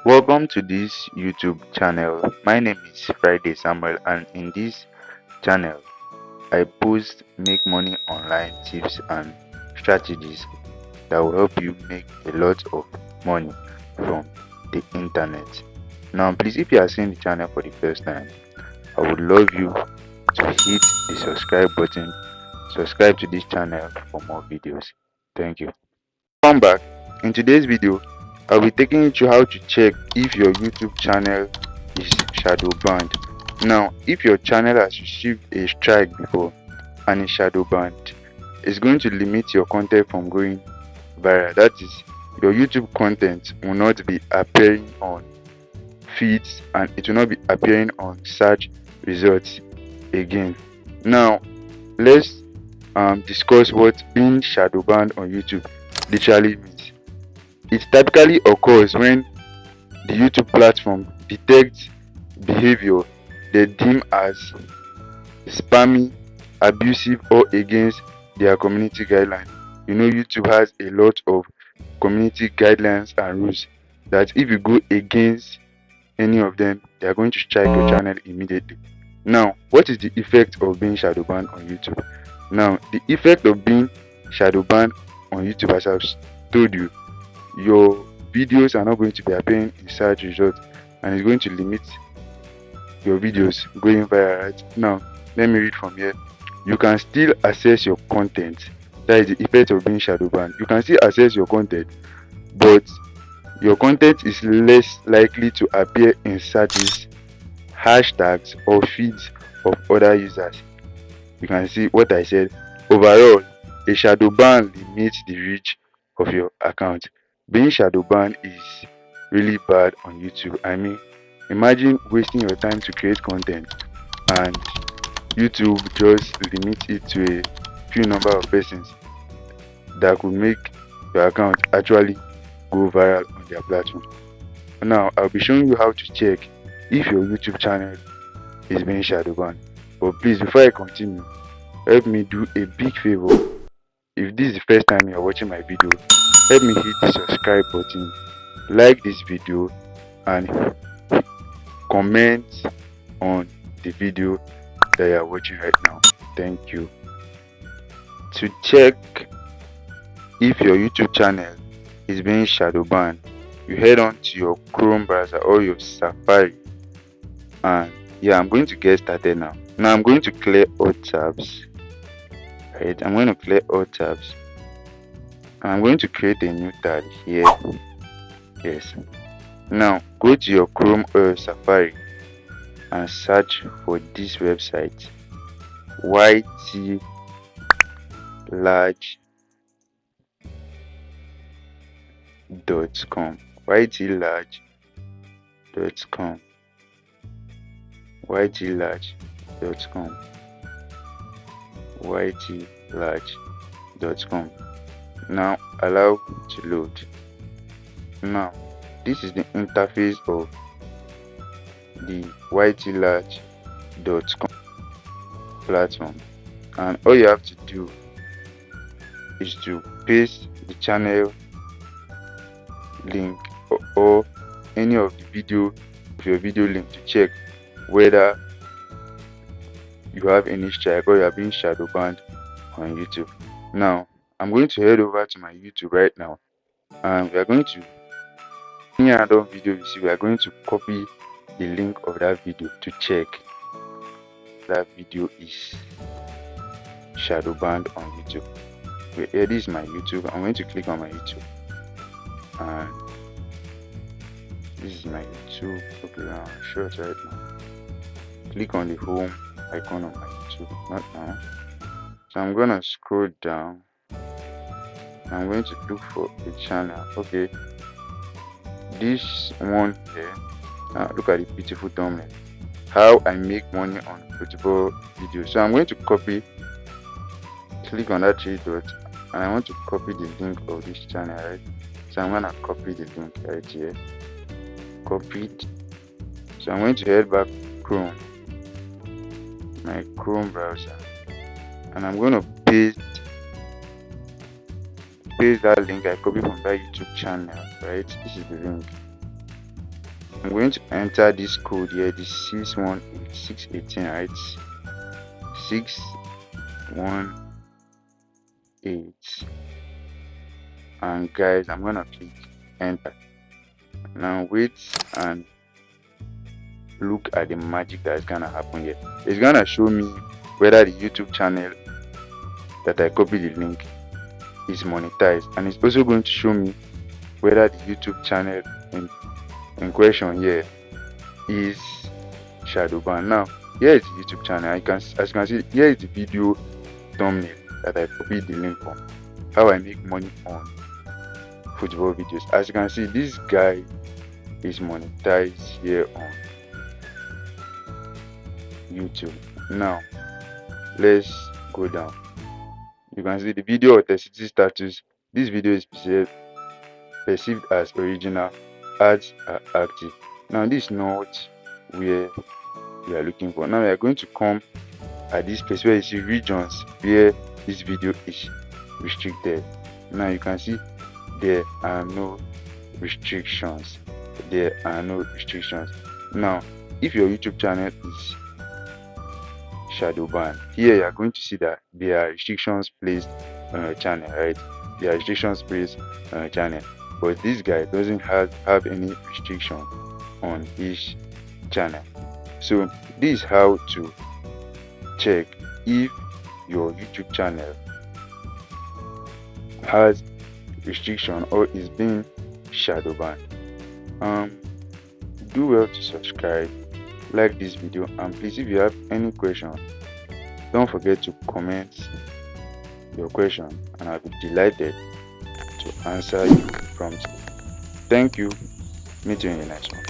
Welcome to this YouTube channel. My name is Friday Samuel, and in this channel I post make money online tips and strategies that will help you make a lot of money from the internet. Now please, if you are seeing the channel for the first time, I would love you to hit the subscribe button. Subscribe to this channel for more videos. Thank you. Welcome back. In today's video, I'll be taking you through how to check if your YouTube channel is shadow banned. Now, if your channel has received a strike before and is shadow banned, it's going to limit your content from going viral. That is, your YouTube content will not be appearing on feeds and it will not be appearing on search results again. Now, let's discuss what being shadow banned on YouTube literally means. It typically occurs when the YouTube platform detects behavior they deem as spammy, abusive, or against their community guidelines. You know, YouTube has a lot of community guidelines and rules that if you go against any of them, they are going to strike your channel immediately. Now, what is the effect of being shadow banned on YouTube? Now, the effect of being shadow banned on YouTube, as I've told you, your videos are not going to be appearing in search results and it's going to limit your videos going viral. Right now, let me read from here. You can still access your content. That is the effect of being shadow banned. You can still access your content, but your content is less likely to appear in searches, hashtags, or feeds of other users. You can see what I said. Overall, a shadow ban limits the reach of your account. Being shadow banned is really bad on YouTube. I mean, imagine wasting your time to create content and YouTube just limits it to a few number of persons that could make your account actually go viral on their platform. Now, I'll be showing you how to check if your YouTube channel is being shadow banned. But please, before I continue, help me do a big favor. If this is the first time you're watching my video, help me hit the subscribe button, like this video, and comment on the video that you're watching right now. Thank you. To check if your YouTube channel is being shadow banned, you head on to your Chrome browser or your Safari, and yeah, I'm going to get started now. Now I'm going to clear all tabs. Right, I'm going to clear all tabs. I'm going to create a new tab here. Yes. Now go to your Chrome or Safari and search for this website, ytlarge.com. ytlarge.com. ytlarge.com. ytlarge.com. Now allow to load. Now this is the interface of the ytlarge.com platform, and all you have to do is to paste the channel link or any of the video of your video link to check whether you have any strike or you are being shadow banned on YouTube. Now I'm going to head over to my YouTube right now, and we are going to, any random video you see, we are going to copy the link of that video to check that video is shadow banned on YouTube. Here, this is my YouTube. I'm going to click on my YouTube, and this is my YouTube. Okay, I'll show it right now. Click on the home icon of my YouTube. Not now. So I'm gonna scroll down. I'm going to look for a channel. Okay, this one here. Look at the beautiful thumbnail. How I make money on football videos. So I'm going to copy. Click on that three dots, and I want to copy the link of this channel, right? So I'm gonna copy the link right here. Copied. So I'm going to head back Chrome, my Chrome browser, and I'm going to paste that link I copied from that YouTube channel, right? This is the link. I'm going to enter this code here, this 618618, right? 618, and guys, I'm gonna click enter. Now wait and look at the magic that's gonna happen here. It's gonna show me whether the YouTube channel that I copied the link is monetized, and it's also going to show me whether the YouTube channel in question here is Shadowban. Now here is the YouTube channel. As you can see, here is the video thumbnail that I copied the link from. How I make money on football videos. As you can see, this guy is monetized here on YouTube. Now let's go down. You can see the video authenticity status. This video is perceived as original. Ads are active. Now this is not where we are looking for. Now we are going to come at this place where you see regions where this video is restricted. Now you can see there are no restrictions. There are no restrictions. Now if your YouTube channel is Shadowban, here you are going to see that there are restrictions placed on your channel, right? There are restrictions placed on your channel, but this guy doesn't have any restriction on his channel. So this is how to check if your YouTube channel has restriction or is being shadow banned. Do well to subscribe, like this video, and please, if you have any question, don't forget to comment your question and I'll be delighted to answer you promptly. Thank you. Meet you in the next one.